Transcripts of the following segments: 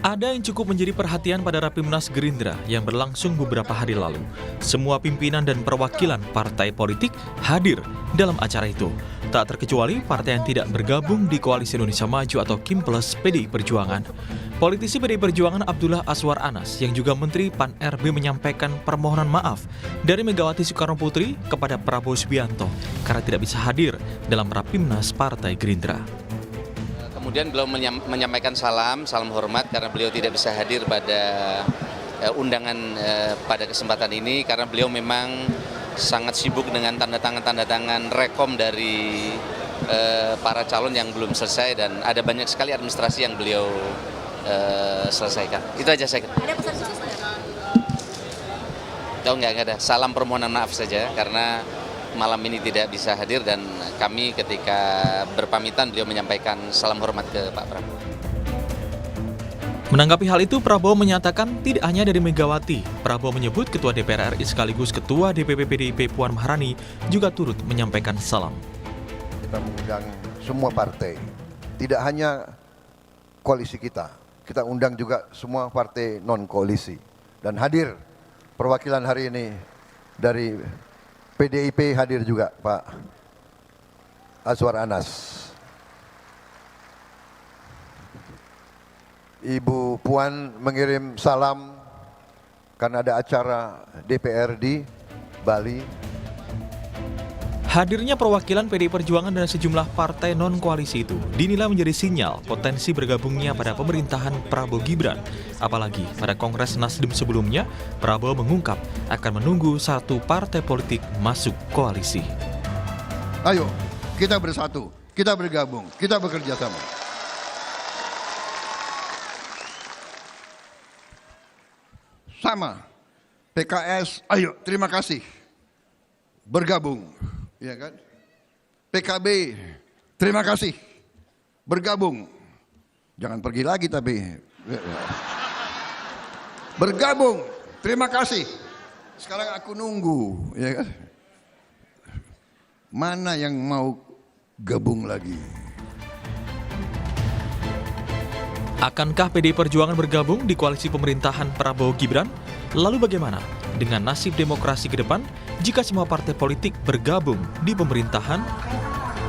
Ada yang cukup menjadi perhatian pada Rapimnas Gerindra yang berlangsung beberapa hari lalu. Semua pimpinan dan perwakilan partai politik hadir dalam acara itu. Tak terkecuali partai yang tidak bergabung di Koalisi Indonesia Maju atau KIM Plus PDI Perjuangan. Politisi PDI Perjuangan Abdullah Azwar Anas yang juga Menteri Pan-RB menyampaikan permohonan maaf dari Megawati Soekarno Putri kepada Prabowo Subianto karena tidak bisa hadir dalam Rapimnas Partai Gerindra. Kemudian beliau menyampaikan salam hormat karena beliau tidak bisa hadir pada undangan pada kesempatan ini karena beliau memang sangat sibuk dengan tanda tangan rekom dari para calon yang belum selesai dan ada banyak sekali administrasi yang beliau selesaikan. Itu aja saya kira. Ada pesan khusus nggak? Oh, enggak ada. Salam permohonan maaf saja karena malam ini tidak bisa hadir dan kami ketika berpamitan beliau menyampaikan salam hormat ke Pak Prabowo. Menanggapi hal itu, Prabowo menyatakan tidak hanya dari Megawati. Prabowo menyebut Ketua DPR RI sekaligus Ketua DPP PDIP Puan Maharani juga turut menyampaikan salam. Kita mengundang semua partai, tidak hanya koalisi kita undang juga semua partai non-koalisi. Dan hadir perwakilan hari ini dari PDIP hadir juga Pak Azwar Anas. Ibu Puan mengirim salam karena ada acara DPR di Bali. Hadirnya perwakilan PDI Perjuangan dan sejumlah partai non-koalisi itu dinilai menjadi sinyal potensi bergabungnya pada pemerintahan Prabowo Gibran. Apalagi pada Kongres Nasdem sebelumnya, Prabowo mengungkap akan menunggu satu partai politik masuk koalisi. Ayo, kita bersatu, kita bergabung, kita bekerja sama. Sama, PKS, ayo terima kasih, bergabung. Ya kan? PKB, terima kasih, bergabung. Jangan pergi lagi tapi bergabung, terima kasih. Sekarang aku nunggu, ya kan? Mana yang mau gabung lagi? Akankah PDI Perjuangan bergabung di koalisi pemerintahan Prabowo Gibran? Lalu bagaimana dengan nasib demokrasi ke depan jika semua partai politik bergabung di pemerintahan?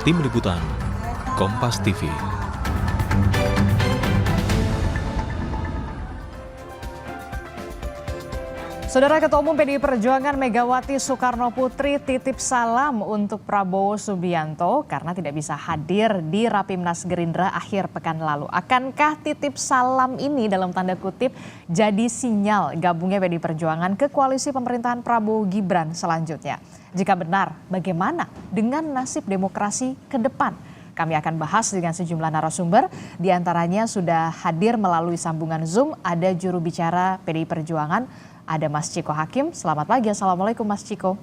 Tim Liputan, Kompas TV. Saudara Ketua Umum PDI Perjuangan Megawati Soekarno Putri titip salam untuk Prabowo Subianto karena tidak bisa hadir di Rapimnas Gerindra akhir pekan lalu. Akankah titip salam ini dalam tanda kutip jadi sinyal gabungnya PDI Perjuangan ke koalisi pemerintahan Prabowo Gibran selanjutnya? Jika benar, bagaimana dengan nasib demokrasi ke depan? Kami akan bahas dengan sejumlah narasumber, diantaranya sudah hadir melalui sambungan Zoom, ada juru bicara PDI Perjuangan, ada Mas Ciko Hakim. Selamat pagi, Assalamualaikum Mas Ciko.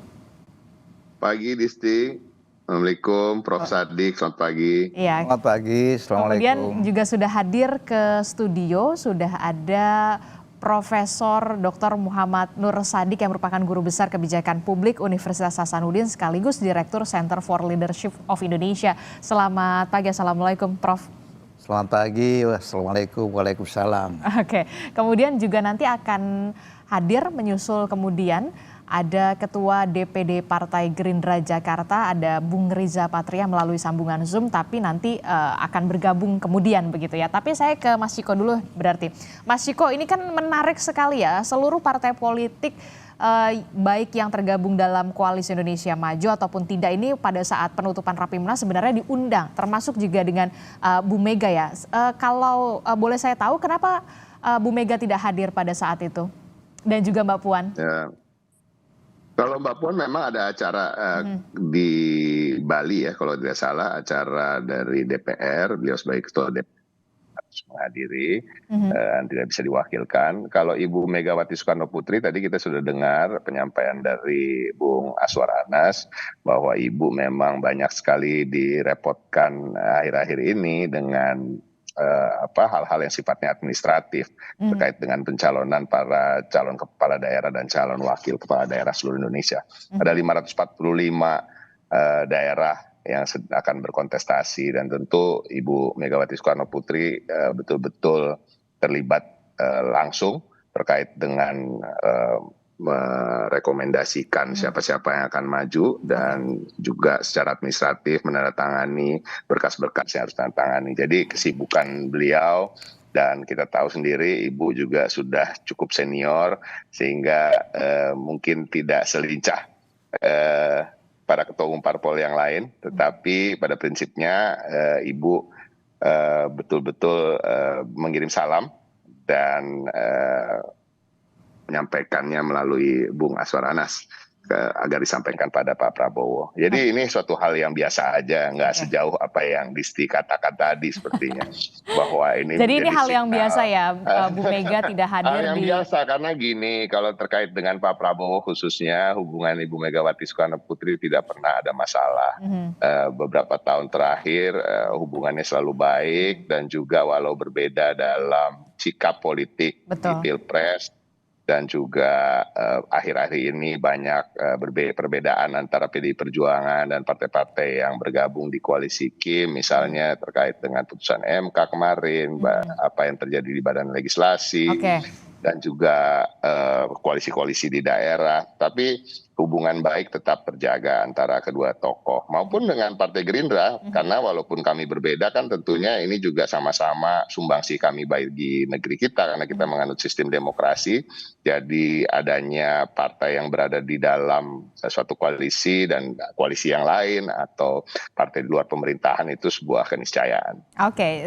Pagi Disti, Assalamualaikum Prof. Sadik, selamat pagi. Iya. Selamat pagi, Assalamualaikum. Kemudian juga sudah hadir ke studio, sudah ada Profesor Dr. Muhammad Nur Sadik yang merupakan Guru Besar Kebijakan Publik Universitas Hasanuddin sekaligus Direktur Center for Leadership of Indonesia. Selamat pagi, Assalamualaikum Prof. Selamat pagi, Wassalamualaikum, Waalaikumsalam. Oke, kemudian juga nanti akan hadir menyusul kemudian ada Ketua DPD Partai Gerindra Jakarta, ada Bung Riza Patria melalui sambungan Zoom, tapi nanti akan bergabung kemudian begitu ya. Tapi saya ke Mas Ciko dulu berarti. Mas Ciko, ini kan menarik sekali ya, seluruh partai politik baik yang tergabung dalam Koalisi Indonesia Maju ataupun tidak ini pada saat penutupan Rapimnas sebenarnya diundang, termasuk juga dengan Bu Mega ya. Kalau boleh saya tahu kenapa Bu Mega tidak hadir pada saat itu? Dan juga Mbak Puan. Ya. Kalau Mbak Puan memang ada acara di Bali ya, kalau tidak salah acara dari DPR, beliau sebagai ketua DPR harus menghadiri dan tidak bisa diwakilkan. Kalau Ibu Megawati Soekarno Putri tadi kita sudah dengar penyampaian dari Bung Azwar Anas bahwa Ibu memang banyak sekali direpotkan akhir-akhir ini dengan hal-hal yang sifatnya administratif terkait dengan pencalonan para calon kepala daerah dan calon wakil kepala daerah seluruh Indonesia. Ada 545 daerah yang akan berkontestasi dan tentu Ibu Megawati Soekarno Putri betul-betul terlibat langsung terkait dengan merekomendasikan siapa-siapa yang akan maju dan juga secara administratif menandatangani berkas-berkas yang harus ditandatangani. Jadi kesibukan beliau, dan kita tahu sendiri Ibu juga sudah cukup senior sehingga mungkin tidak selincah para ketua umum parpol yang lain, tetapi pada prinsipnya Ibu betul-betul mengirim salam dan menyampaikannya melalui Bung Azwar Anas agar disampaikan pada Pak Prabowo. Jadi ini suatu hal yang biasa aja, nggak sejauh apa yang Disti katakan tadi sepertinya bahwa ini. Jadi ini hal yang biasa ya, Bu Mega tidak hadir hal yang biasa karena gini, kalau terkait dengan Pak Prabowo khususnya hubungan Ibu Megawati Soekarno Putri tidak pernah ada masalah. Beberapa tahun terakhir hubungannya selalu baik dan juga walau berbeda dalam sikap politik di Pilpres. Dan juga akhir-akhir ini banyak perbedaan antara PDI Perjuangan dan partai-partai yang bergabung di koalisi Kim, misalnya terkait dengan putusan MK kemarin, apa yang terjadi di Badan Legislasi, dan juga koalisi-koalisi di daerah. Tapi hubungan baik tetap terjaga antara kedua tokoh maupun dengan Partai Gerindra, karena walaupun kami berbeda kan tentunya ini juga sama-sama sumbangsi kami bagi negeri kita karena kita menganut sistem demokrasi. Jadi adanya partai yang berada di dalam suatu koalisi dan koalisi yang lain atau partai di luar pemerintahan itu sebuah keniscayaan. Oke,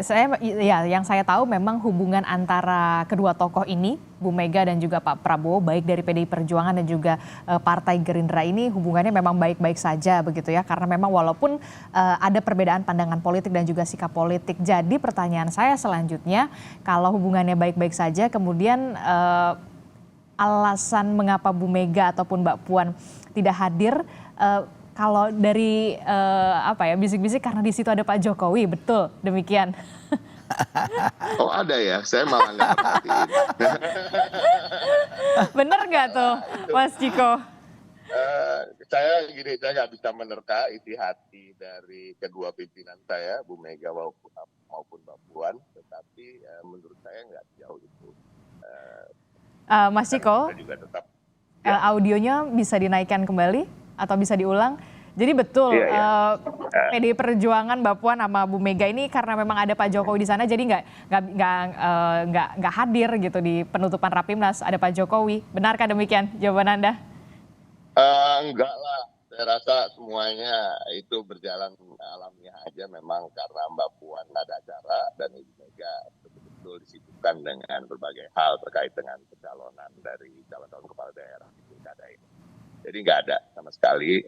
yang saya tahu memang hubungan antara kedua tokoh ini, Bu Mega dan juga Pak Prabowo, baik dari PDI Perjuangan dan juga Partai Gerindra ini hubungannya memang baik-baik saja begitu ya, karena memang walaupun ada perbedaan pandangan politik dan juga sikap politik. Jadi pertanyaan saya selanjutnya, kalau hubungannya baik-baik saja, kemudian alasan mengapa Bu Mega ataupun Mbak Puan tidak hadir, kalau dari bisik-bisik karena di situ ada Pak Jokowi, betul demikian? Oh ada ya, saya malah nggak perhatiin. Bener nggak tuh, Mas Ciko? Saya nggak bisa menerka isi hati dari kedua pimpinan saya, Bu Mega maupun Mbak Puan, tetapi menurut saya nggak jauh itu. Mas Ciko, audionya bisa dinaikkan kembali atau bisa diulang? Jadi betul, PDI Perjuangan Mbak Puan sama Bu Mega ini karena memang ada Pak Jokowi di sana, jadi nggak hadir gitu di penutupan Rapimnas, ada Pak Jokowi. Benarkah demikian jawaban Anda? Enggak lah, saya rasa semuanya itu berjalan alamiah aja. Memang karena Mbak Puan ada acara dan Ibu Mega betul-betul disibukkan dengan berbagai hal terkait dengan pencalonan dari calon-calon kepala daerah di pilkada ini. Jadi nggak ada sama sekali,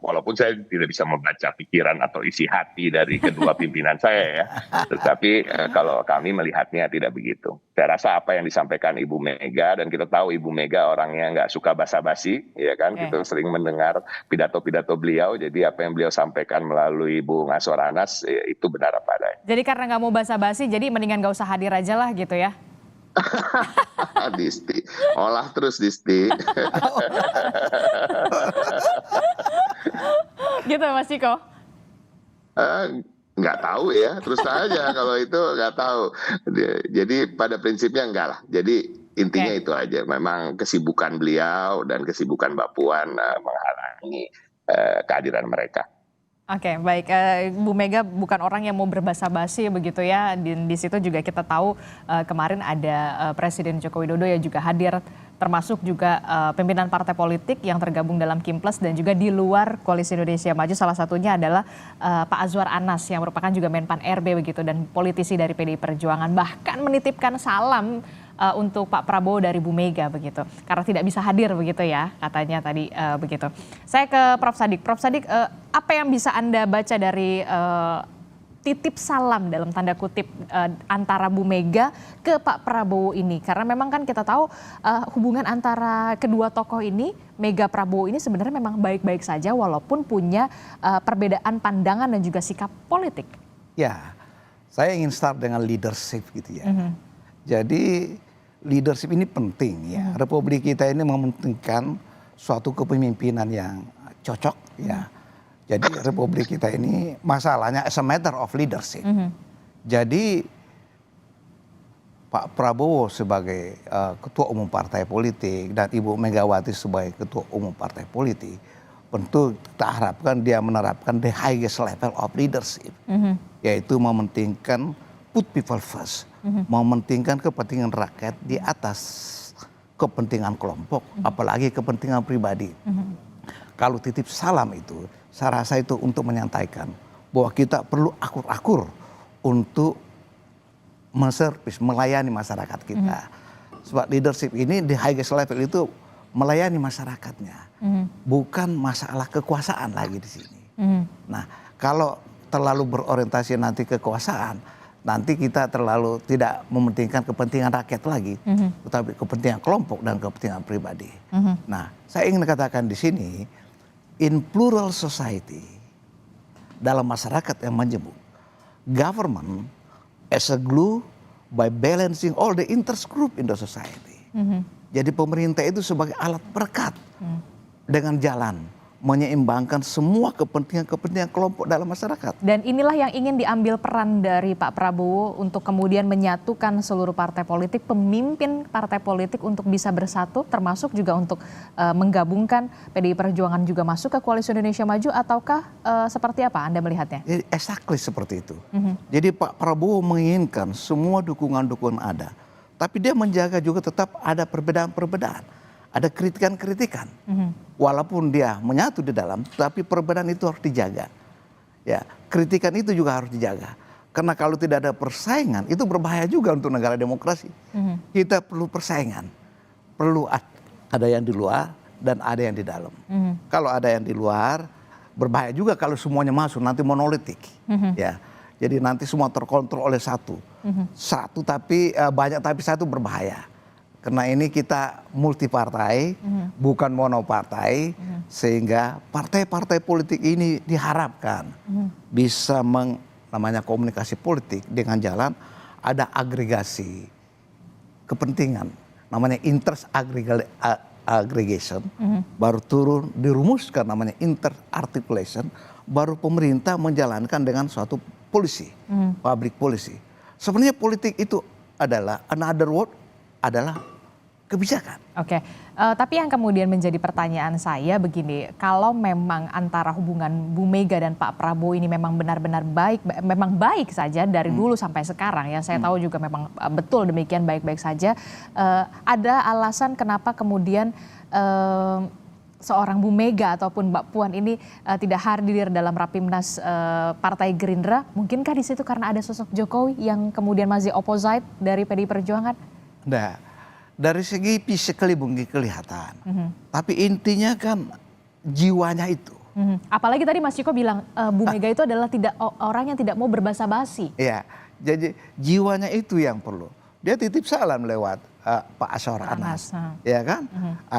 walaupun saya tidak bisa membaca pikiran atau isi hati dari kedua pimpinan saya ya, tetapi kalau kami melihatnya tidak begitu. Saya rasa apa yang disampaikan Ibu Mega, dan kita tahu Ibu Mega orangnya nggak suka basa-basi, ya kan, kita sering mendengar pidato-pidato beliau, jadi apa yang beliau sampaikan melalui Bung Azwar Anas itu benar apa adanya. Jadi karena nggak mau basa-basi, jadi mendingan nggak usah hadir aja lah gitu ya? Disti, olah terus Disti. Gitu Mas Ciko? Nggak tahu ya, terus aja kalau itu nggak tahu. Jadi pada prinsipnya enggak lah. Jadi intinya itu aja. Memang kesibukan beliau dan kesibukan Mbak Puan menghalangi kehadiran mereka. Oke, baik. Bu Mega bukan orang yang mau berbasa-basi begitu ya. Di situ juga kita tahu kemarin ada Presiden Joko Widodo yang juga hadir, termasuk juga pimpinan partai politik yang tergabung dalam Kimples dan juga di luar Koalisi Indonesia Maju. Salah satunya adalah Pak Azwar Anas yang merupakan juga Menpan RB begitu dan politisi dari PDI Perjuangan. Bahkan menitipkan salam untuk Pak Prabowo dari Bu Mega begitu, karena tidak bisa hadir begitu ya katanya tadi begitu. Saya ke Prof Sadik. Prof Sadik, apa yang bisa Anda baca dari titip salam dalam tanda kutip antara Bu Mega ke Pak Prabowo ini? Karena memang kan kita tahu hubungan antara kedua tokoh ini, Mega Prabowo ini sebenarnya memang baik-baik saja walaupun punya perbedaan pandangan dan juga sikap politik. Ya, saya ingin start dengan leadership gitu ya. Jadi leadership ini penting ya. Republik kita ini mementingkan suatu kepemimpinan yang cocok ya. Jadi republik kita ini masalahnya as a matter of leadership. Jadi Pak Prabowo sebagai ketua umum partai politik dan Ibu Megawati sebagai ketua umum partai politik, tentu kita harapkan dia menerapkan the highest level of leadership, yaitu mementingkan put people first, mementingkan kepentingan rakyat di atas kepentingan kelompok, apalagi kepentingan pribadi. Kalau titip salam itu, saya rasa itu untuk menyantaikan bahwa kita perlu akur-akur untuk menservis, melayani masyarakat kita. Sebab leadership ini di highest level itu melayani masyarakatnya, bukan masalah kekuasaan lagi di sini. Nah, kalau terlalu berorientasi nanti kekuasaan, nanti kita terlalu tidak mementingkan kepentingan rakyat lagi, tetapi kepentingan kelompok dan kepentingan pribadi. Nah, saya ingin katakan di sini, in plural society, dalam masyarakat yang majemuk, government as a glue by balancing all the interest group in the society. Jadi pemerintah itu sebagai alat perekat dengan jalan menyeimbangkan semua kepentingan-kepentingan kelompok dalam masyarakat. Dan inilah yang ingin diambil peran dari Pak Prabowo untuk kemudian menyatukan seluruh partai politik, pemimpin partai politik untuk bisa bersatu, termasuk juga untuk menggabungkan PDI Perjuangan juga masuk ke Koalisi Indonesia Maju, ataukah seperti apa Anda melihatnya? Exactly seperti itu. Jadi Pak Prabowo menginginkan semua dukungan-dukungan ada, tapi dia menjaga juga tetap ada perbedaan-perbedaan. Ada kritikan-kritikan, walaupun dia menyatu di dalam, tapi perbedaan itu harus dijaga. Ya, kritikan itu juga harus dijaga, karena kalau tidak ada persaingan itu berbahaya juga untuk negara demokrasi. Kita perlu persaingan, perlu ada yang di luar dan ada yang di dalam. Kalau ada yang di luar, berbahaya juga kalau semuanya masuk, nanti monolitik. Ya, jadi nanti semua terkontrol oleh satu, tapi banyak tapi satu berbahaya. Karena ini kita multi partai, bukan monopartai, sehingga partai-partai politik ini diharapkan bisa namanya komunikasi politik dengan jalan ada agregasi kepentingan, namanya interest aggregation, baru turun dirumuskan namanya interarticulation, baru pemerintah menjalankan dengan suatu policy, public policy. Sebenarnya politik itu adalah another word adalah kebijakan. Oke, tapi yang kemudian menjadi pertanyaan saya begini, kalau memang antara hubungan Bu Mega dan Pak Prabowo ini memang benar-benar baik, memang baik saja dari dulu sampai sekarang, ya saya tahu juga memang betul demikian baik-baik saja, ada alasan kenapa kemudian seorang Bu Mega ataupun Mbak Puan ini tidak hadir dalam Rapimnas Partai Gerindra? Mungkinkah di situ karena ada sosok Jokowi yang kemudian masih opposite dari PDI Perjuangan? Nah, dari segi physically mungkin kelihatan, tapi intinya kan jiwanya itu. Apalagi tadi Mas Ciko bilang Bu Mega itu adalah orang yang tidak mau berbasa-basi. Iya, jadi jiwanya itu yang perlu. Dia titip salam lewat Pak Ashar Anas, ya kan?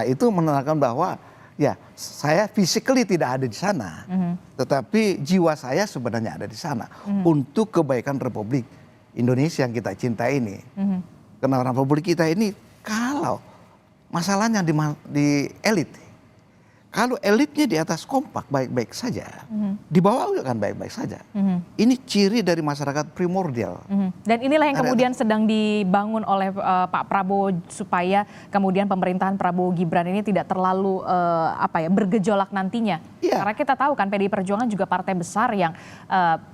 Itu menandakan bahwa ya saya physically tidak ada di sana, tetapi jiwa saya sebenarnya ada di sana untuk kebaikan Republik Indonesia yang kita cintai ini. Karena Republik kita ini kalau masalahnya di elit, kalau elitnya di atas kompak baik-baik saja, di bawah juga kan baik-baik saja. Ini ciri dari masyarakat primordial. Dan inilah yang kemudian sedang dibangun oleh Pak Prabowo supaya kemudian pemerintahan Prabowo Gibran ini tidak terlalu bergejolak nantinya. Karena kita tahu kan PDI Perjuangan juga partai besar yang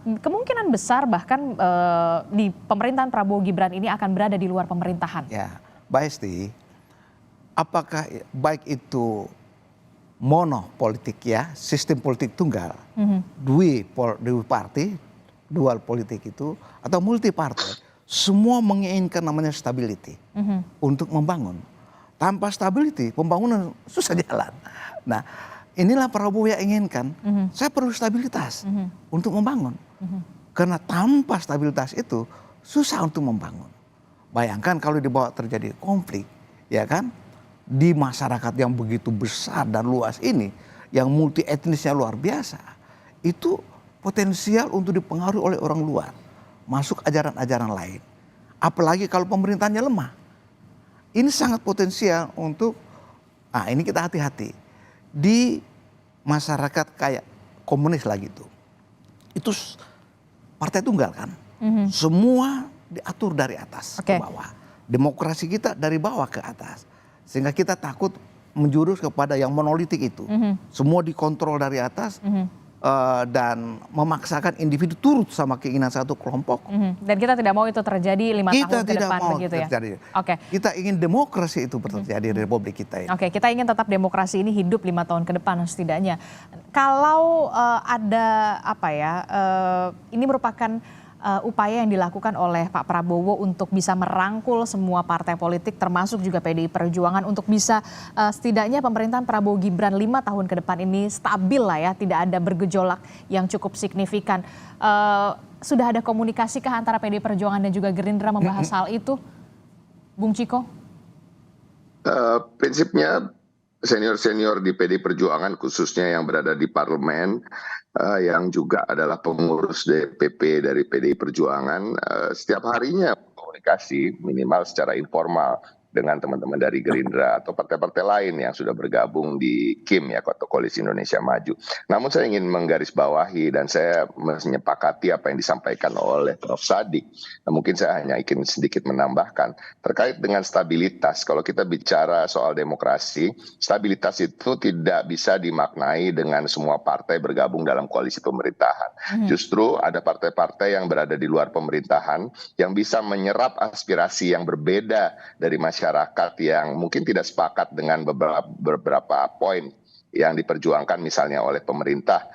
kemungkinan besar bahkan di pemerintahan Prabowo Gibran ini akan berada di luar pemerintahan. Ya, Mbak Hesti, apakah baik itu mono politik ya, sistem politik tunggal, dua partai, dual politik itu, atau multi partai, semua menginginkan namanya stability untuk membangun. Tanpa stability, pembangunan susah jalan. Nah, inilah Prabowo yang inginkan. Saya perlu stabilitas untuk membangun. Karena tanpa stabilitas itu susah untuk membangun. Bayangkan kalau di bawah terjadi konflik, ya kan? Di masyarakat yang begitu besar dan luas ini, yang multi etnisnya luar biasa, itu potensial untuk dipengaruhi oleh orang luar, masuk ajaran-ajaran lain. Apalagi kalau pemerintahnya lemah. Ini sangat potensial untuk, ini kita hati-hati. Di masyarakat kayak komunis lagi itu partai tunggal kan, semua diatur dari atas ke bawah. demokrasi kita dari bawah ke atas. Sehingga kita takut menjurus kepada yang monolitik itu. Semua dikontrol dari atas dan memaksakan individu turut sama keinginan satu kelompok. Dan kita tidak mau itu terjadi 5 Kita tahun ke tidak depan mau begitu ya. terjadi. Oke. Kita ingin demokrasi itu terjadi di Republik kita ini. Oke, kita ingin tetap demokrasi ini hidup 5 tahun ke depan setidaknya. Kalau ada apa ya, ini merupakan upaya yang dilakukan oleh Pak Prabowo untuk bisa merangkul semua partai politik termasuk juga PDI Perjuangan untuk bisa setidaknya pemerintahan Prabowo Gibran 5 tahun ke depan ini stabil lah ya, tidak ada bergejolak yang cukup signifikan. Sudah ada komunikasikah antara PDI Perjuangan dan juga Gerindra membahas hal itu, Bung Ciko? Prinsipnya senior-senior di PD Perjuangan khususnya yang berada di parlemen yang juga adalah pengurus DPP dari PDI Perjuangan setiap harinya komunikasi minimal secara informal dengan teman-teman dari Gerindra atau partai-partai lain yang sudah bergabung di KIM ya, atau Koalisi Indonesia Maju. Namun saya ingin menggarisbawahi dan saya menyepakati apa yang disampaikan oleh Prof. Sadik. Nah, mungkin saya hanya ingin sedikit menambahkan terkait dengan stabilitas. Kalau kita bicara soal demokrasi, stabilitas itu tidak bisa dimaknai dengan semua partai bergabung dalam koalisi pemerintahan. Justru ada partai-partai yang berada di luar pemerintahan yang bisa menyerap aspirasi yang berbeda dari masyarakat yang mungkin tidak sepakat dengan beberapa poin yang diperjuangkan misalnya oleh pemerintah,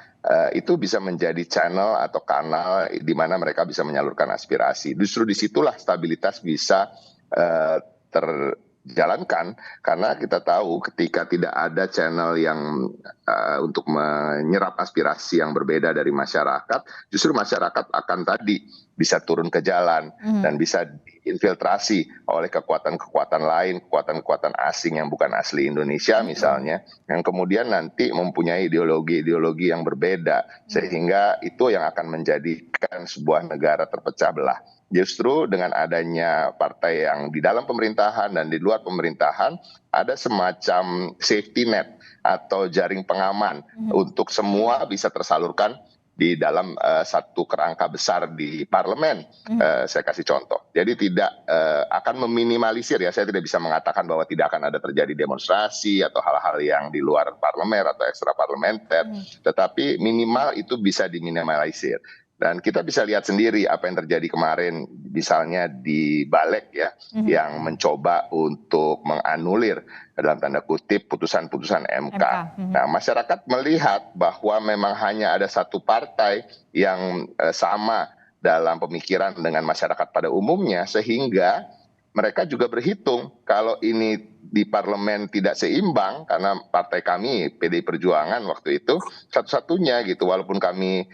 itu bisa menjadi channel atau kanal di mana mereka bisa menyalurkan aspirasi. Justru disitulah stabilitas bisa terjalankan, karena kita tahu ketika tidak ada channel yang untuk menyerap aspirasi yang berbeda dari masyarakat, justru masyarakat akan tadi bisa turun ke jalan dan bisa diinfiltrasi oleh kekuatan-kekuatan lain, kekuatan-kekuatan asing yang bukan asli Indonesia misalnya, yang kemudian nanti mempunyai ideologi-ideologi yang berbeda, sehingga itu yang akan menjadikan sebuah negara terpecah belah. Justru dengan adanya partai yang di dalam pemerintahan dan di luar pemerintahan, ada semacam safety net atau jaring pengaman untuk semua bisa tersalurkan di dalam satu kerangka besar di parlemen. Saya kasih contoh. Jadi tidak akan meminimalisir ya, saya tidak bisa mengatakan bahwa tidak akan ada terjadi demonstrasi atau hal-hal yang di luar parlemen atau ekstra parlementer, tetapi minimal itu bisa diminimalisir. Dan kita bisa lihat sendiri apa yang terjadi kemarin misalnya di Balik ya, yang mencoba untuk menganulir dalam tanda kutip putusan-putusan MK. Nah, masyarakat melihat bahwa memang hanya ada satu partai yang sama dalam pemikiran dengan masyarakat pada umumnya, sehingga mereka juga berhitung kalau ini di parlemen tidak seimbang, karena partai kami PDI Perjuangan waktu itu satu-satunya gitu, walaupun kami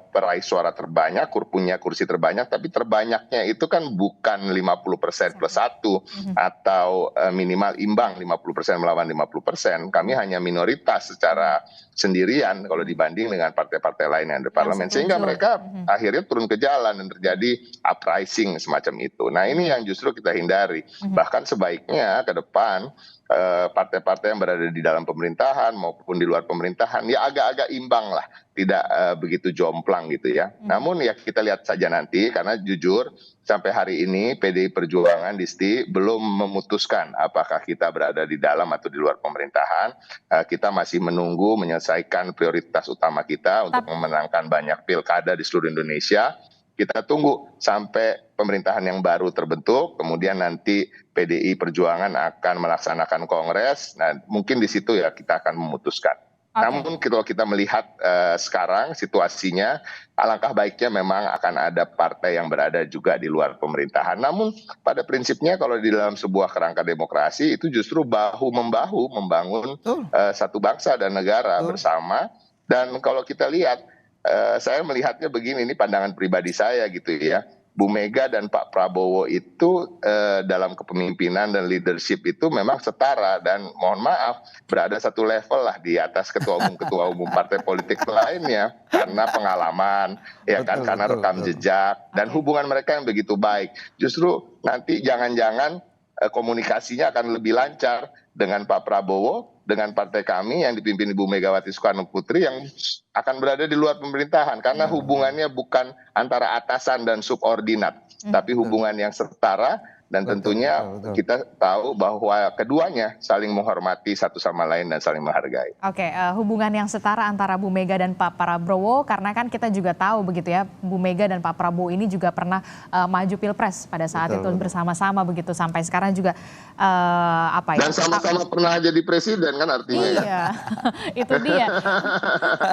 peraih suara terbanyak, punya kursi terbanyak, tapi terbanyaknya itu kan bukan 50% plus 1 atau minimal imbang 50% melawan 50%. Kami hanya minoritas secara sendirian kalau dibanding dengan partai-partai lain yang di parlemen, sehingga mereka akhirnya turun ke jalan dan terjadi uprising semacam itu. Nah, ini yang justru kita hindari. Bahkan sebaiknya ke depan partai-partai yang berada di dalam pemerintahan maupun di luar pemerintahan ya agak-agak imbang lah, tidak begitu jomplang gitu ya. Namun ya kita lihat saja nanti, karena jujur sampai hari ini PDI Perjuangan Disti belum memutuskan apakah kita berada di dalam atau di luar pemerintahan. Kita masih menunggu menyelesaikan prioritas utama kita untuk memenangkan banyak pilkada di seluruh Indonesia. Kita tunggu sampai pemerintahan yang baru terbentuk, kemudian nanti PDI Perjuangan akan melaksanakan kongres. Nah, mungkin di situ ya kita akan memutuskan. Namun kalau kita melihat sekarang situasinya, alangkah baiknya memang akan ada partai yang berada juga di luar pemerintahan. Namun pada prinsipnya kalau di dalam sebuah kerangka demokrasi itu justru bahu-membahu membangun satu bangsa dan negara bersama. Dan kalau kita lihat, saya melihatnya begini, ini pandangan pribadi saya gitu ya. Bu Mega dan Pak Prabowo itu dalam kepemimpinan dan leadership itu memang setara, dan mohon maaf berada satu level lah di atas ketua umum partai politik lainnya, karena pengalaman ya kan, karena rekam jejak dan hubungan mereka yang begitu baik. Justru nanti jangan-jangan komunikasinya akan lebih lancar dengan Pak Prabowo, dengan partai kami yang dipimpin Ibu Megawati Soekarno Putri yang akan berada di luar pemerintahan, karena hubungannya bukan antara atasan dan subordinat, tapi hubungan yang setara Dan tentunya kita tahu bahwa keduanya saling menghormati satu sama lain dan saling menghargai. Oke, hubungan yang setara antara Bu Mega dan Pak Prabowo, karena kan kita juga tahu begitu ya, Bu Mega dan Pak Prabowo ini juga pernah maju pilpres pada saat itu bersama-sama begitu, sampai sekarang juga Dan sama-sama pernah jadi presiden kan artinya. Iya, itu dia.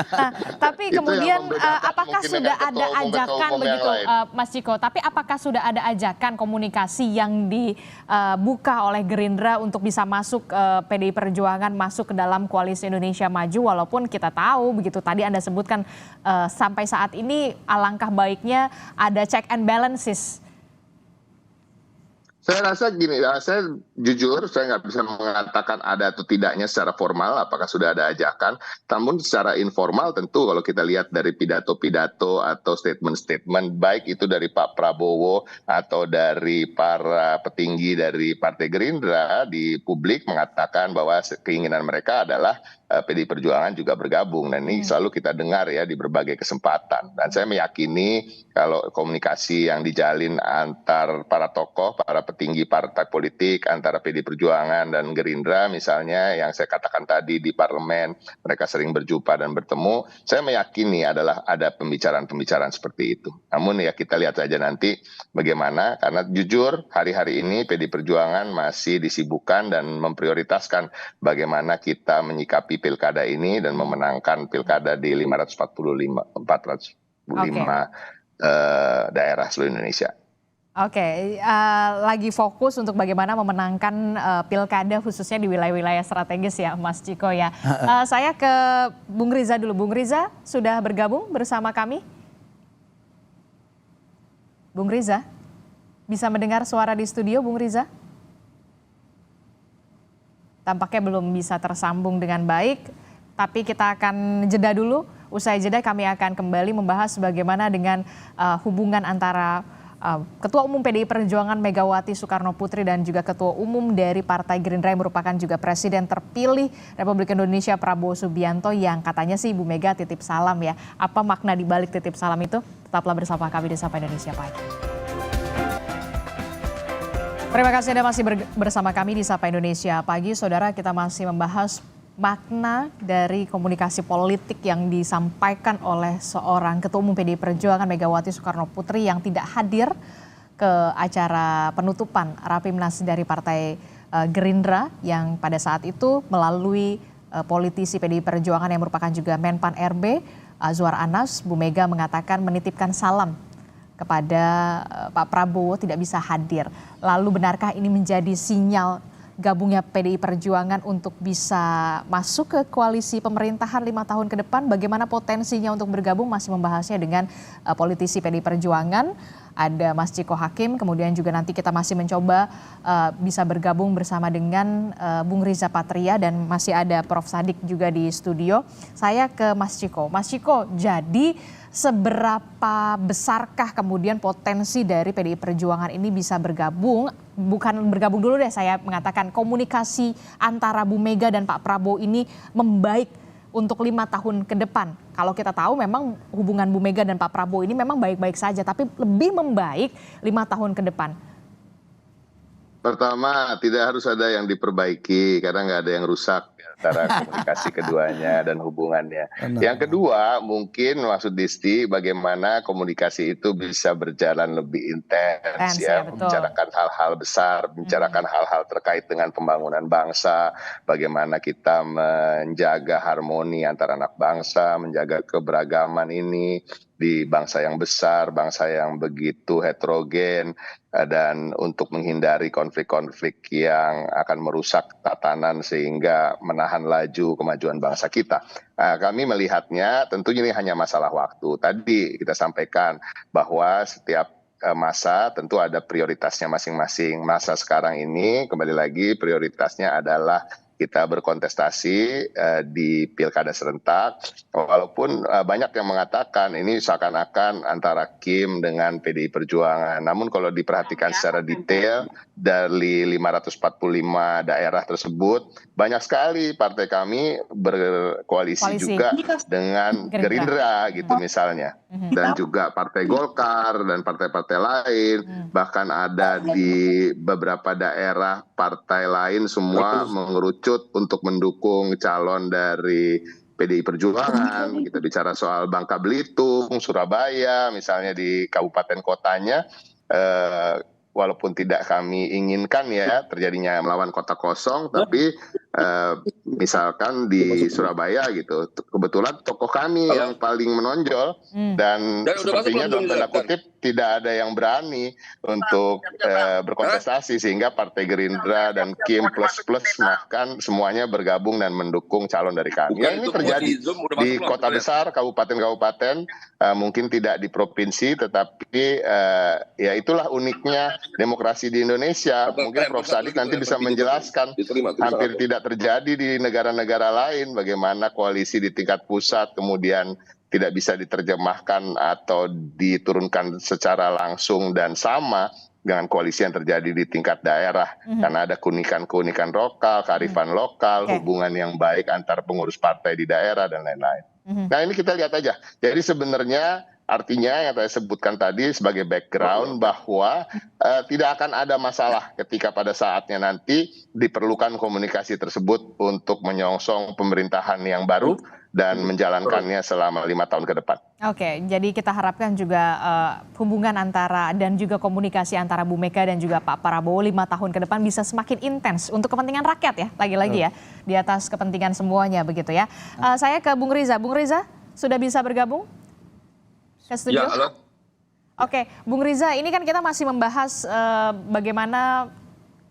Nah, tapi kemudian apakah sudah ada ajakan begitu, Mas Ciko? Tapi apakah sudah ada ajakan komunikasi yang dibuka oleh Gerindra untuk bisa masuk PDI Perjuangan, masuk ke dalam Koalisi Indonesia Maju, walaupun kita tahu begitu tadi Anda sebutkan sampai saat ini alangkah baiknya ada check and balances. Saya rasa gini, saya jujur saya nggak bisa mengatakan ada atau tidaknya secara formal apakah sudah ada ajakan. Namun secara informal tentu kalau kita lihat dari pidato-pidato atau statement-statement baik itu dari Pak Prabowo atau dari para petinggi dari Partai Gerindra di publik mengatakan bahwa keinginan mereka adalah PDI Perjuangan juga bergabung. Dan ini selalu kita dengar ya di berbagai kesempatan. Dan saya meyakini kalau komunikasi yang dijalin antar para tokoh, para petinggi partai politik, antara PDI Perjuangan dan Gerindra misalnya yang saya katakan tadi di parlemen, mereka sering berjumpa dan bertemu, saya meyakini adalah ada pembicaraan-pembicaraan seperti itu. Namun ya kita lihat saja nanti bagaimana, karena jujur hari-hari ini PDI Perjuangan masih disibukkan dan memprioritaskan bagaimana kita menyikapi pilkada ini dan memenangkan pilkada di 445 daerah seluruh Indonesia. Oke, lagi fokus untuk bagaimana memenangkan pilkada khususnya di wilayah-wilayah strategis ya Mas Ciko ya. Saya ke Bung Riza dulu. Bung Riza sudah bergabung bersama kami? Bung Riza, bisa mendengar suara di studio Bung Riza? Tampaknya belum bisa tersambung dengan baik, tapi kita akan jeda dulu. Usai jeda kami akan kembali membahas bagaimana dengan hubungan antara Ketua Umum PDI Perjuangan Megawati Soekarno Putri dan juga Ketua Umum dari Partai Gerindra yang merupakan juga Presiden terpilih Republik Indonesia Prabowo Subianto, yang katanya sih Bu Mega titip salam ya. Apa makna dibalik titip salam itu? Tetaplah bersama kami di Sapa Indonesia Pagi. Terima kasih Anda masih bersama kami di Sapa Indonesia Pagi. Saudara, kita masih membahas makna dari komunikasi politik yang disampaikan oleh seorang Ketua Umum PDI Perjuangan Megawati Soekarno Putri yang tidak hadir ke acara penutupan Rapimnas dari Partai Gerindra yang pada saat itu melalui politisi PDI Perjuangan yang merupakan juga Menpan RB Azwar Anas. Bu Mega mengatakan menitipkan salam kepada Pak Prabowo tidak bisa hadir. Lalu benarkah ini menjadi sinyal gabungnya PDI Perjuangan untuk bisa masuk ke koalisi pemerintahan 5 tahun ke depan? Bagaimana potensinya untuk bergabung? Masih membahasnya dengan politisi PDI Perjuangan. Ada Mas Ciko Hakim, kemudian juga nanti kita masih mencoba bisa bergabung bersama dengan Bung Riza Patria, dan masih ada Prof. Sadik juga di studio. Saya ke Mas Ciko. Mas Ciko, jadi seberapa besarkah kemudian potensi dari PDI Perjuangan ini bisa bergabung? Bukan bergabung dulu deh, saya mengatakan komunikasi antara Bu Mega dan Pak Prabowo ini membaik untuk 5 tahun ke depan. Kalau kita tahu memang hubungan Bu Mega dan Pak Prabowo ini memang baik-baik saja, tapi lebih membaik 5 tahun ke depan. Pertama, tidak harus ada yang diperbaiki karena nggak ada yang rusak antara komunikasi keduanya dan hubungannya. Yang kedua, mungkin maksud Disti bagaimana komunikasi itu bisa berjalan lebih intens ya, membicarakan hal-hal besar, membicarakan hal-hal terkait dengan pembangunan bangsa, bagaimana kita menjaga harmoni antara anak bangsa, menjaga keberagaman ini di bangsa yang besar, bangsa yang begitu heterogen, dan untuk menghindari konflik-konflik yang akan merusak tatanan sehingga menahan laju kemajuan bangsa kita. Kami melihatnya tentunya ini hanya masalah waktu. Tadi kita sampaikan bahwa setiap masa tentu ada prioritasnya masing-masing. Masa sekarang ini kembali lagi prioritasnya adalah kita berkontestasi di pilkada serentak, walaupun banyak yang mengatakan ini seakan-akan antara Kim dengan PDI Perjuangan. Namun kalau diperhatikan secara detail dari 545 daerah tersebut, banyak sekali partai kami berkoalisi juga dengan Gerindra gitu misalnya. dan juga Partai Golkar dan partai-partai lain, bahkan ada di beberapa daerah partai lain semua mengerucut untuk mendukung calon dari PDI Perjuangan. Kita bicara soal Bangka Belitung, Surabaya, misalnya di kabupaten kotanya, walaupun tidak kami inginkan ya terjadinya melawan kota kosong, tapi misalkan di Surabaya gitu, kebetulan tokoh kami yang paling menonjol dan sepertinya dalam tanda kutip tidak ada yang berani untuk berkontestasi, sehingga Partai Gerindra dan Kim plus bahkan semuanya bergabung dan mendukung calon dari kami. Ya, ini terjadi di kota besar, kabupaten-kabupaten, mungkin tidak di provinsi, tetapi ya itulah uniknya demokrasi di Indonesia. Mungkin Prof. Sadik nanti bisa menjelaskan, hampir tidak terjadi di negara-negara lain bagaimana koalisi di tingkat pusat kemudian tidak bisa diterjemahkan atau diturunkan secara langsung dan sama dengan koalisi yang terjadi di tingkat daerah, karena ada keunikan-keunikan lokal, kearifan lokal, hubungan yang baik antar pengurus partai di daerah dan lain-lain. Nah, ini kita lihat aja. Jadi sebenarnya artinya yang saya sebutkan tadi sebagai background bahwa tidak akan ada masalah ketika pada saatnya nanti diperlukan komunikasi tersebut untuk menyongsong pemerintahan yang baru dan menjalankannya selama 5 tahun ke depan. Oke, jadi kita harapkan juga hubungan antara dan juga komunikasi antara Bu Mega dan juga Pak Prabowo 5 tahun ke depan bisa semakin intens untuk kepentingan rakyat ya, lagi-lagi ya, di atas kepentingan semuanya begitu ya. Saya ke Bung Riza. Bung Riza sudah bisa bergabung ke studio? Ya, halo. Oke, Bung Riza, ini kan kita masih membahas bagaimana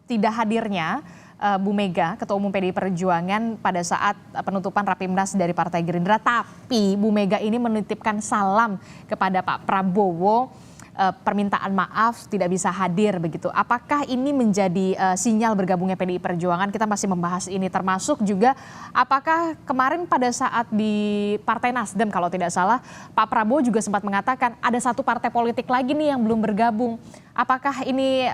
tidak hadirnya Bu Mega, Ketua Umum PDI Perjuangan pada saat penutupan Rapimnas dari Partai Gerindra, tapi Bu Mega ini menitipkan salam kepada Pak Prabowo, permintaan maaf tidak bisa hadir begitu. Apakah ini menjadi sinyal bergabungnya PDI Perjuangan? Kita masih membahas ini, termasuk juga apakah kemarin pada saat di Partai Nasdem kalau tidak salah, Pak Prabowo juga sempat mengatakan ada satu partai politik lagi nih yang belum bergabung. Apakah ini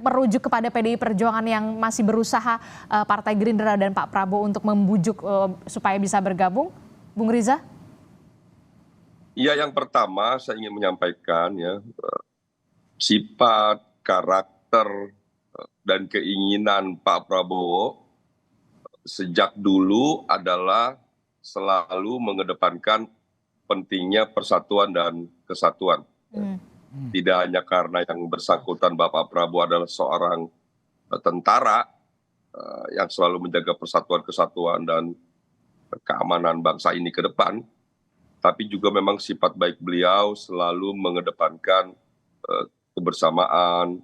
merujuk kepada PDI Perjuangan yang masih berusaha Partai Gerindra dan Pak Prabowo untuk membujuk supaya bisa bergabung? Bung Riza? Ya, yang pertama saya ingin menyampaikan ya, sifat, karakter, dan keinginan Pak Prabowo sejak dulu adalah selalu mengedepankan pentingnya persatuan dan kesatuan. Tidak hanya karena yang bersangkutan Bapak Prabowo adalah seorang tentara yang selalu menjaga persatuan, kesatuan, dan keamanan bangsa ini ke depan, tapi juga memang sifat baik beliau selalu mengedepankan kebersamaan,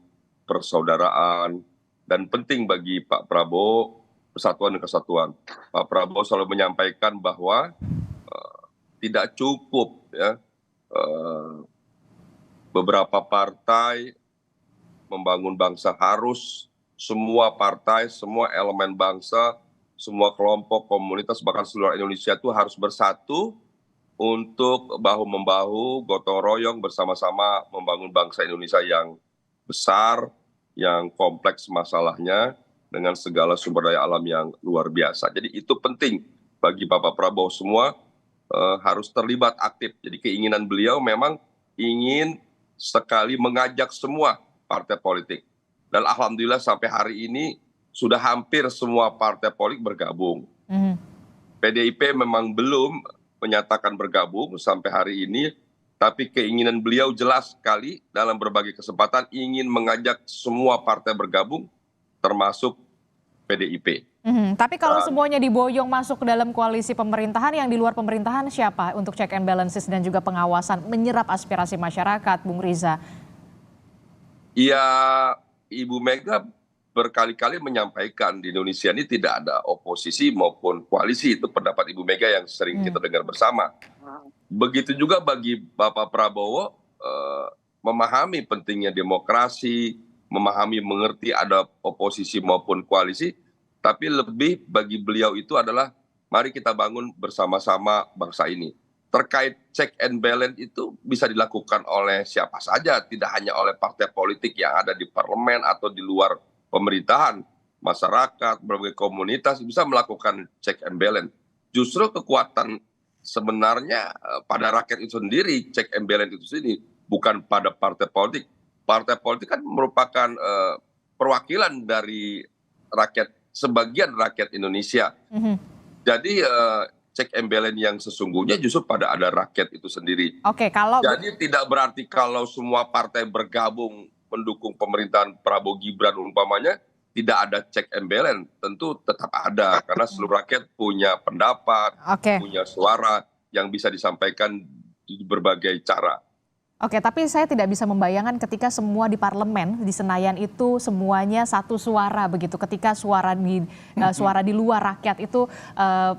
persaudaraan, dan penting bagi Pak Prabowo persatuan dan kesatuan. Pak Prabowo selalu menyampaikan bahwa tidak cukup ya beberapa partai membangun bangsa, harus semua partai, semua elemen bangsa, semua kelompok, komunitas, bahkan seluruh Indonesia itu harus bersatu untuk bahu-membahu, gotong royong bersama-sama membangun bangsa Indonesia yang besar, yang kompleks masalahnya, dengan segala sumber daya alam yang luar biasa. Jadi itu penting bagi Bapak Prabowo, semua harus terlibat aktif. Jadi keinginan beliau memang ingin sekali mengajak semua partai politik. Dan alhamdulillah sampai hari ini sudah hampir semua partai politik bergabung. PDIP memang belum menyatakan bergabung sampai hari ini, tapi keinginan beliau jelas sekali dalam berbagai kesempatan ingin mengajak semua partai bergabung, termasuk PDIP. Tapi kalau semuanya diboyong masuk ke dalam koalisi pemerintahan, yang di luar pemerintahan siapa untuk check and balances dan juga pengawasan menyerap aspirasi masyarakat, Bung Riza? Ya, Ibu Mega berkali-kali menyampaikan di Indonesia ini tidak ada oposisi maupun koalisi. Itu pendapat Ibu Mega yang sering kita dengar bersama. Begitu juga bagi Bapak Prabowo, memahami pentingnya demokrasi, memahami, mengerti ada oposisi maupun koalisi, tapi lebih bagi beliau itu adalah mari kita bangun bersama-sama bangsa ini. Terkait check and balance itu bisa dilakukan oleh siapa saja, tidak hanya oleh partai politik yang ada di parlemen atau di luar pemerintahan. Masyarakat, berbagai komunitas bisa melakukan check and balance. Justru kekuatan sebenarnya pada rakyat itu sendiri, check and balance itu sendiri, bukan pada partai politik. Partai politik kan merupakan perwakilan dari rakyat, sebagian rakyat Indonesia. Jadi check and balance yang sesungguhnya justru pada ada rakyat itu sendiri. Oke, kalau Jadi tidak berarti kalau semua partai bergabung mendukung pemerintahan Prabowo Gibran umpamanya tidak ada check and balance, tentu tetap ada karena seluruh rakyat punya pendapat, punya suara yang bisa disampaikan di berbagai cara. Oke, tapi saya tidak bisa membayangkan ketika semua di parlemen di Senayan itu semuanya satu suara begitu. Ketika suara di luar rakyat itu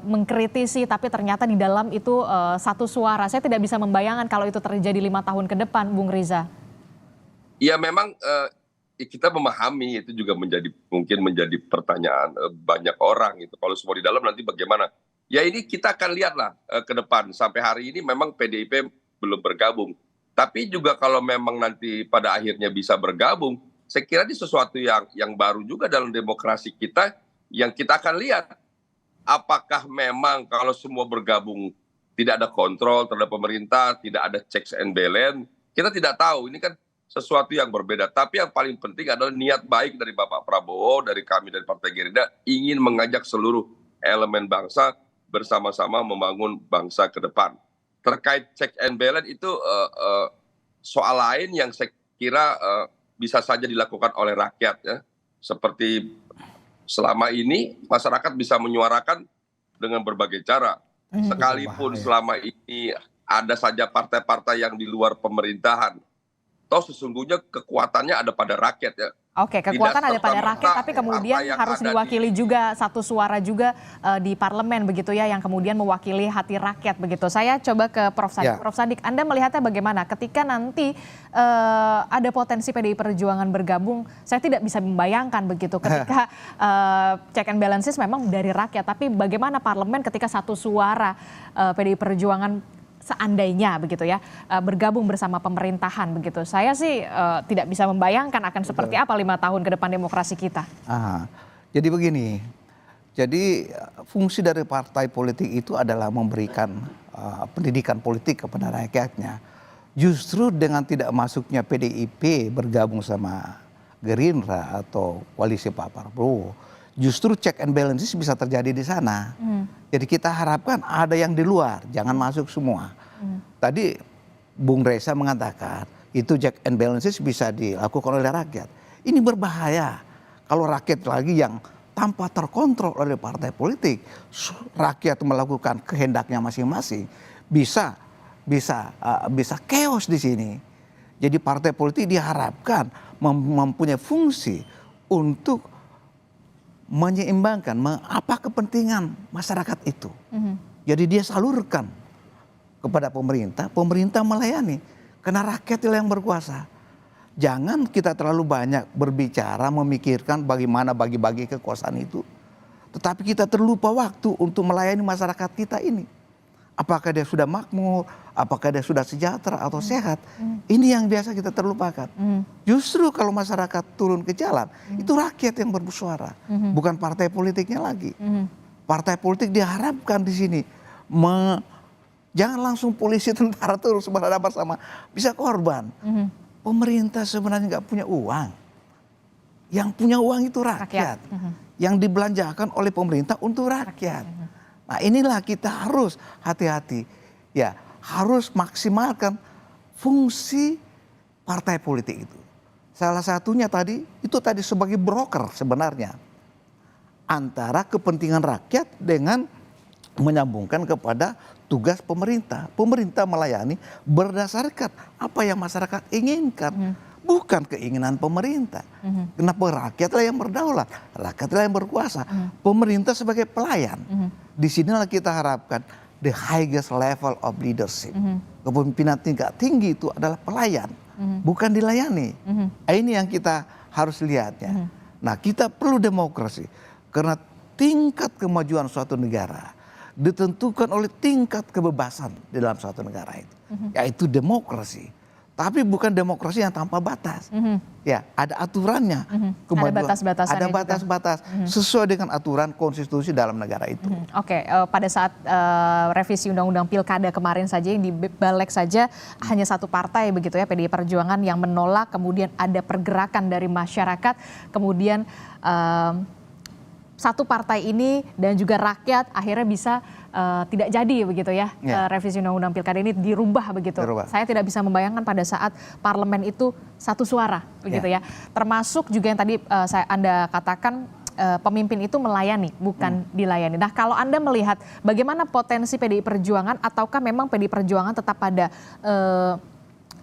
mengkritisi, tapi ternyata di dalam itu satu suara. Saya tidak bisa membayangkan kalau itu terjadi 5 tahun ke depan, Bung Riza. Ya memang kita memahami itu juga mungkin menjadi pertanyaan banyak orang itu. Kalau semua di dalam nanti bagaimana? Ya ini kita akan lihatlah ke depan. Sampai hari ini memang PDIP belum bergabung. Tapi juga kalau memang nanti pada akhirnya bisa bergabung, saya kira ini sesuatu yang baru juga dalam demokrasi kita yang kita akan lihat. Apakah memang kalau semua bergabung tidak ada kontrol terhadap pemerintah, tidak ada checks and balance, kita tidak tahu. Ini kan sesuatu yang berbeda. Tapi yang paling penting adalah niat baik dari Bapak Prabowo, dari kami dari Partai Gerindra, ingin mengajak seluruh elemen bangsa bersama-sama membangun bangsa ke depan. Terkait check and balance itu soal lain yang saya kira bisa saja dilakukan oleh rakyat. Ya. Seperti selama ini masyarakat bisa menyuarakan dengan berbagai cara. Sekalipun selama ini ada saja partai-partai yang di luar pemerintahan, toh sesungguhnya kekuatannya ada pada rakyat ya. Oke, kekuatan ada pada rakyat, tapi kemudian harus diwakili juga satu suara juga di parlemen begitu ya, yang kemudian mewakili hati rakyat begitu. Saya coba ke Prof. Sadik. Prof. Sadik, Anda melihatnya bagaimana ketika nanti ada potensi PDI Perjuangan bergabung? Saya tidak bisa membayangkan begitu ketika check and balances memang dari rakyat, tapi bagaimana parlemen ketika satu suara PDI Perjuangan seandainya begitu ya bergabung bersama pemerintahan begitu. Saya sih tidak bisa membayangkan akan seperti apa 5 tahun ke depan demokrasi kita. Jadi begini, jadi fungsi dari partai politik itu adalah memberikan pendidikan politik kepada rakyatnya. Justru dengan tidak masuknya PDIP bergabung sama Gerindra atau koalisi Pak Prabowo, justru check and balances bisa terjadi di sana. Jadi kita harapkan ada yang di luar, jangan masuk semua. Tadi Bung Reza mengatakan itu check and balances bisa dilakukan oleh rakyat. Ini berbahaya kalau rakyat lagi yang tanpa terkontrol oleh partai politik, rakyat melakukan kehendaknya masing-masing, bisa chaos di sini. Jadi partai politik diharapkan mempunyai fungsi untuk menyeimbangkan apa kepentingan masyarakat itu. Jadi dia salurkan kepada pemerintah, pemerintah melayani. Karena rakyatlah yang berkuasa. Jangan kita terlalu banyak berbicara, memikirkan bagaimana bagi-bagi kekuasaan itu. Tetapi kita terlupa waktu untuk melayani masyarakat kita ini. Apakah dia sudah makmur, apakah dia sudah sejahtera atau sehat. Ini yang biasa kita terlupakan. Justru kalau masyarakat turun ke jalan, itu rakyat yang bersuara. Bukan partai politiknya lagi. Partai politik diharapkan di sini. Jangan langsung polisi, tentara terus berhadapan sama. Bisa korban. Pemerintah sebenarnya nggak punya uang. Yang punya uang itu rakyat. Yang dibelanjakan oleh pemerintah untuk rakyat. Nah inilah kita harus hati-hati. Ya, harus maksimalkan fungsi partai politik itu. Salah satunya tadi sebagai broker sebenarnya antara kepentingan rakyat dengan menyambungkan kepada tugas pemerintah. Pemerintah melayani berdasarkan apa yang masyarakat inginkan, bukan keinginan pemerintah. Kenapa rakyatlah yang berdaulat, rakyatlah yang berkuasa, pemerintah sebagai pelayan. Di sinilah kita harapkan the highest level of leadership. Kepemimpinan tingkat tinggi itu adalah pelayan, bukan dilayani. Ini yang kita harus lihat ya. Nah kita perlu demokrasi karena tingkat kemajuan suatu negara ditentukan oleh tingkat kebebasan di dalam suatu negara itu, yaitu demokrasi. Tapi bukan demokrasi yang tanpa batas. Ya, ada aturannya. Ada batas-batasannya Ada juga. batas-batas sesuai dengan aturan konstitusi dalam negara itu. Oke, pada saat revisi Undang-Undang Pilkada kemarin saja yang di Balik saja hanya satu partai begitu ya, PDI Perjuangan yang menolak, kemudian ada pergerakan dari masyarakat, kemudian satu partai ini dan juga rakyat akhirnya bisa tidak jadi begitu ya, revisi Undang-Undang Pilkada ini dirubah begitu. Saya tidak bisa membayangkan pada saat parlemen itu satu suara begitu ya. Termasuk juga yang tadi Anda katakan pemimpin itu melayani bukan dilayani. Nah, kalau Anda melihat bagaimana potensi PDI Perjuangan ataukah memang PDI Perjuangan tetap pada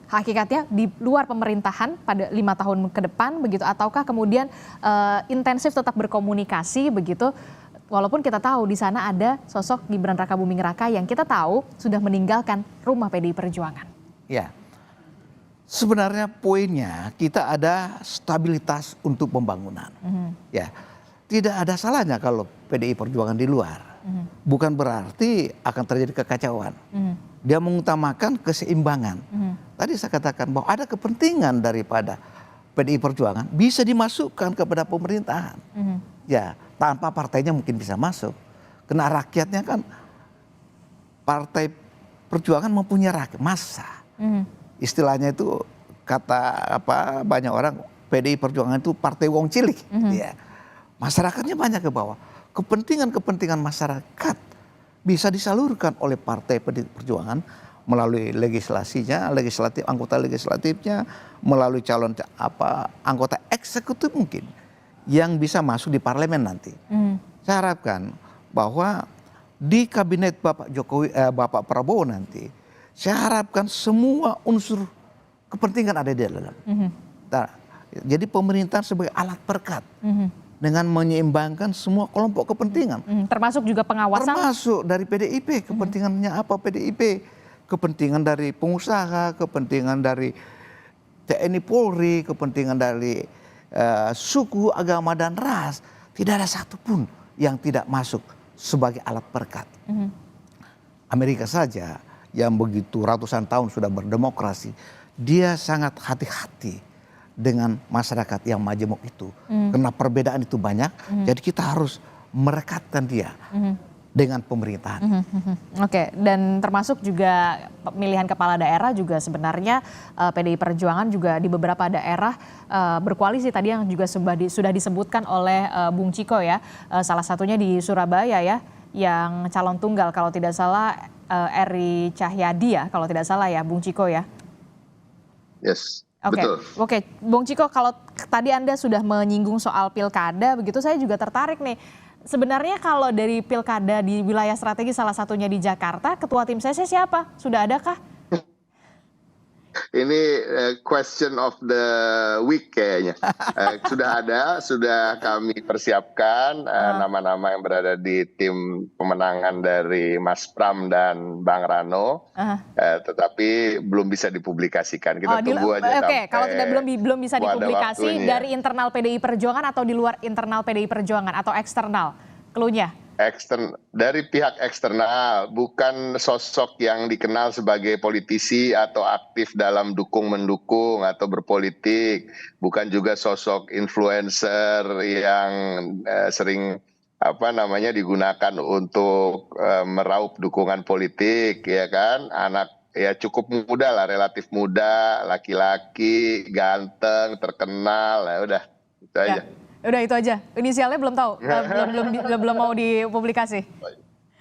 hakikatnya di luar pemerintahan pada 5 tahun ke depan begitu, ataukah kemudian intensif tetap berkomunikasi begitu, walaupun kita tahu di sana ada sosok Gibran Rakabuming Raka yang kita tahu sudah meninggalkan rumah PDI Perjuangan. Ya, sebenarnya poinnya kita ada stabilitas untuk pembangunan. Ya, tidak ada salahnya kalau PDI Perjuangan di luar. Bukan berarti akan terjadi kekacauan. Dia mengutamakan keseimbangan. Tadi saya katakan bahwa ada kepentingan daripada PDI Perjuangan bisa dimasukkan kepada pemerintahan. Ya, tanpa partainya mungkin bisa masuk. Karena rakyatnya kan, partai perjuangan mempunyai rakyat, massa. Istilahnya itu kata banyak orang PDI Perjuangan itu partai wong cilik. Ya. Masyarakatnya banyak ke bawah. Kepentingan-kepentingan masyarakat bisa disalurkan oleh partai PDI Perjuangan melalui legislasinya, anggota legislatifnya, melalui calon anggota eksekutif mungkin yang bisa masuk di parlemen nanti. Saya harapkan bahwa di kabinet Bapak Prabowo nanti, saya harapkan semua unsur kepentingan ada di dalam. Jadi pemerintahan sebagai alat perekat dengan menyeimbangkan semua kelompok kepentingan. Termasuk juga pengawasan. Termasuk dari PDIP, kepentingannya apa PDIP? Kepentingan dari pengusaha, kepentingan dari TNI Polri, kepentingan dari suku, agama, dan ras. Tidak ada satupun yang tidak masuk sebagai alat perekat. Amerika saja yang begitu ratusan tahun sudah berdemokrasi, dia sangat hati-hati dengan masyarakat yang majemuk itu. Karena perbedaan itu banyak, jadi kita harus merekatkan dia dengan pemerintahan. Oke, dan termasuk juga pemilihan kepala daerah juga sebenarnya PDI Perjuangan juga di beberapa daerah berkoalisi tadi yang juga sudah disebutkan oleh Bung Ciko ya, salah satunya di Surabaya ya, yang calon tunggal kalau tidak salah Eri Cahyadi ya, kalau tidak salah ya Bung Ciko ya. Yes. Oke, Bung Ciko, kalau tadi Anda sudah menyinggung soal pilkada begitu, saya juga tertarik nih. Sebenarnya kalau dari pilkada di wilayah strategi salah satunya di Jakarta, ketua tim saya siapa? Sudah adakah? Ini question of the week kayaknya. Sudah ada, sudah kami persiapkan nama-nama yang berada di tim pemenangan dari Mas Pram dan Bang Rano, tetapi belum bisa dipublikasikan. Kita tunggu aja. Oke, kalau tidak belum bisa dipublikasi dari internal PDI Perjuangan atau di luar internal PDI Perjuangan atau eksternal, cluenya? Dari pihak eksternal, bukan sosok yang dikenal sebagai politisi atau aktif dalam dukung-mendukung atau berpolitik, bukan juga sosok influencer yang sering digunakan untuk meraup dukungan politik, ya kan? Anak ya cukup muda lah, relatif muda, laki-laki, ganteng, terkenal, ya udah itu aja. Udah itu aja. Inisialnya belum tahu, belum mau dipublikasi.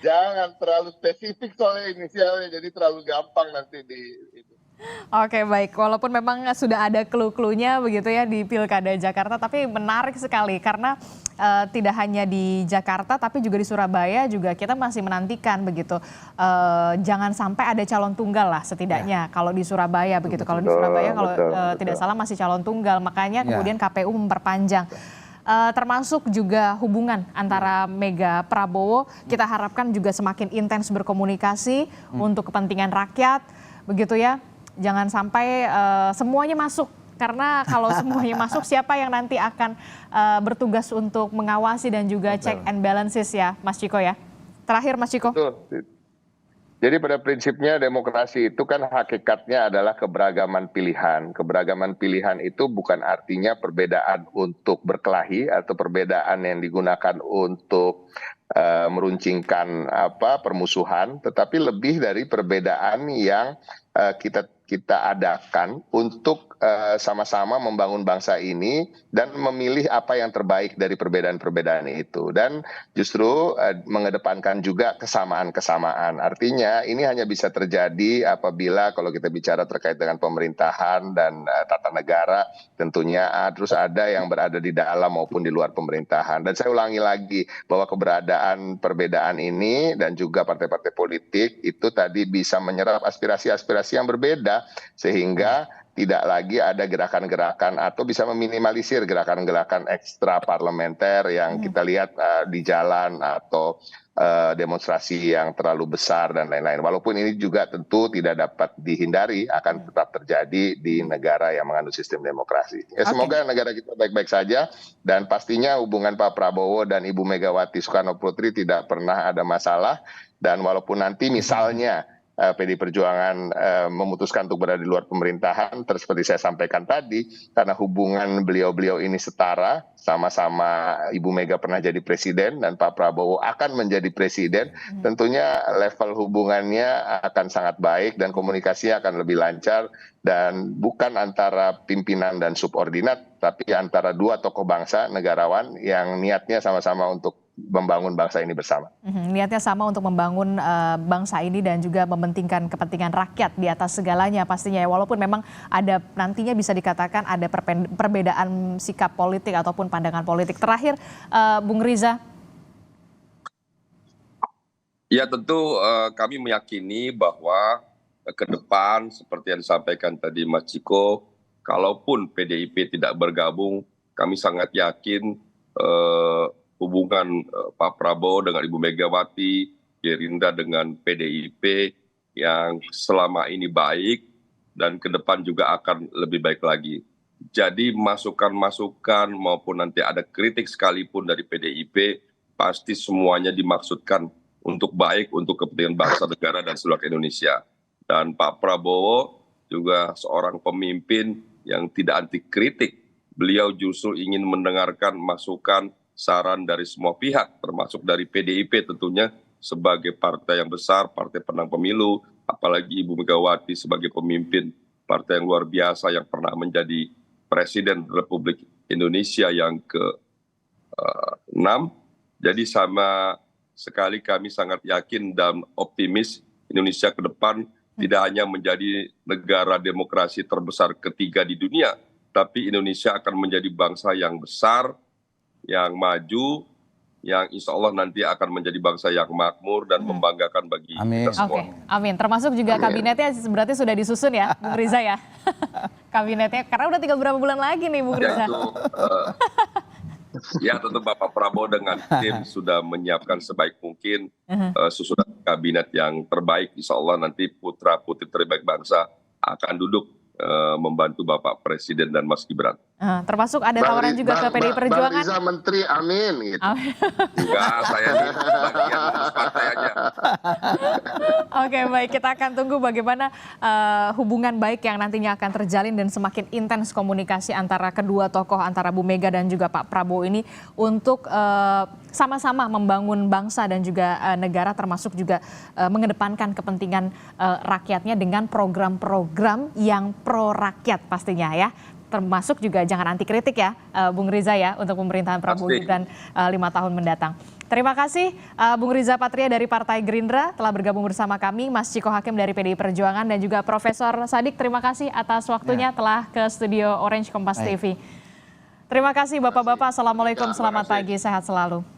Jangan terlalu spesifik soalnya inisialnya, jadi terlalu gampang nanti di itu. Oke, baik. Walaupun memang sudah ada clue-cluenya begitu ya di Pilkada Jakarta, tapi menarik sekali karena tidak hanya di Jakarta tapi juga di Surabaya juga kita masih menantikan begitu. Jangan sampai ada calon tunggal lah setidaknya kalau di Surabaya begitu. Kalau di Surabaya tidak salah masih calon tunggal, makanya kemudian KPU memperpanjang. Termasuk juga hubungan antara Mega Prabowo, kita harapkan juga semakin intens berkomunikasi untuk kepentingan rakyat, begitu ya. Jangan sampai semuanya masuk, karena kalau semuanya masuk siapa yang nanti akan bertugas untuk mengawasi dan juga check and balances ya Mas Ciko ya. Terakhir Mas Ciko. Jadi pada prinsipnya demokrasi itu kan hakikatnya adalah keberagaman pilihan. Keberagaman pilihan itu bukan artinya perbedaan untuk berkelahi atau perbedaan yang digunakan untuk meruncingkan permusuhan, tetapi lebih dari perbedaan yang kita adakan untuk sama-sama membangun bangsa ini dan memilih apa yang terbaik dari perbedaan-perbedaan itu, dan justru mengedepankan juga kesamaan-kesamaan. Artinya ini hanya bisa terjadi apabila kalau kita bicara terkait dengan pemerintahan dan tata negara, tentunya terus ada yang berada di dalam maupun di luar pemerintahan. Dan saya ulangi lagi bahwa keberadaan perbedaan ini dan juga partai-partai politik itu tadi bisa menyerap aspirasi-aspirasi yang berbeda, sehingga tidak lagi ada gerakan-gerakan atau bisa meminimalisir gerakan-gerakan ekstra parlementer yang kita lihat di jalan atau demonstrasi yang terlalu besar dan lain-lain. Walaupun ini juga tentu tidak dapat dihindari, akan tetap terjadi di negara yang mengandung sistem demokrasi. Ya, semoga negara kita baik-baik saja, dan pastinya hubungan Pak Prabowo dan Ibu Megawati Soekarno Putri tidak pernah ada masalah. Dan walaupun nanti misalnya PDI Perjuangan memutuskan untuk berada di luar pemerintahan, seperti saya sampaikan tadi, karena hubungan beliau-beliau ini setara, sama-sama Ibu Mega pernah jadi presiden dan Pak Prabowo akan menjadi presiden, tentunya level hubungannya akan sangat baik dan komunikasinya akan lebih lancar, dan bukan antara pimpinan dan subordinat, tapi antara dua tokoh bangsa, negarawan yang niatnya sama-sama untuk membangun bangsa ini bersama. Niatnya sama untuk membangun bangsa ini dan juga mementingkan kepentingan rakyat di atas segalanya pastinya ya. Walaupun memang ada nantinya bisa dikatakan ada perbedaan sikap politik ataupun pandangan politik. Terakhir, Bung Riza. Ya tentu kami meyakini bahwa ke depan seperti yang disampaikan tadi Mas Ciko, kalaupun PDIP tidak bergabung, kami sangat yakin hubungan Pak Prabowo dengan Ibu Megawati, Gerindra dengan PDIP yang selama ini baik dan ke depan juga akan lebih baik lagi. Jadi masukan-masukan maupun nanti ada kritik sekalipun dari PDIP, pasti semuanya dimaksudkan untuk baik, untuk kepentingan bangsa, negara, dan seluruh Indonesia. Dan Pak Prabowo juga seorang pemimpin yang tidak anti kritik. Beliau justru ingin mendengarkan masukan, saran dari semua pihak, termasuk dari PDIP tentunya sebagai partai yang besar, partai penang pemilu, apalagi Ibu Megawati sebagai pemimpin partai yang luar biasa yang pernah menjadi Presiden Republik Indonesia yang ke-6. Jadi sama sekali kami sangat yakin dan optimis Indonesia ke depan tidak hanya menjadi negara demokrasi terbesar ketiga di dunia, tapi Indonesia akan menjadi bangsa yang besar, yang maju, yang insya Allah nanti akan menjadi bangsa yang makmur dan membanggakan bagi kita semua. Amin. Termasuk juga kabinetnya berarti sudah disusun ya, Bung Riza ya? Kabinetnya, karena udah tinggal berapa bulan lagi nih Bung Riza? Ya tentu Bapak Prabowo dengan tim sudah menyiapkan sebaik mungkin susunan kabinet yang terbaik. Insya Allah nanti putra-putri terbaik bangsa akan duduk membantu Bapak Presiden dan Mas Gibran. Termasuk ada tawaran juga ke PDI Perjuangan. Bang Riza Menteri, amin. Gitu. Enggak, saya di bagian ngurus partai aja. Oke, baik. Kita akan tunggu bagaimana hubungan baik yang nantinya akan terjalin dan semakin intens komunikasi antara kedua tokoh, antara Bu Mega dan juga Pak Prabowo ini untuk sama-sama membangun bangsa dan juga negara, termasuk juga mengedepankan kepentingan rakyatnya dengan program-program yang pro rakyat pastinya ya. Termasuk juga jangan anti kritik ya, Bung Riza ya, untuk pemerintahan Prabowo Gibran 5 tahun mendatang. Terima kasih Bung Riza Patria dari Partai Gerindra telah bergabung bersama kami, Mas Ciko Hakim dari PDI Perjuangan, dan juga Profesor Sadik, terima kasih atas waktunya telah ke studio Orange Kompas TV. Terima kasih Bapak-Bapak, Assalamualaikum, selamat pagi, sehat selalu.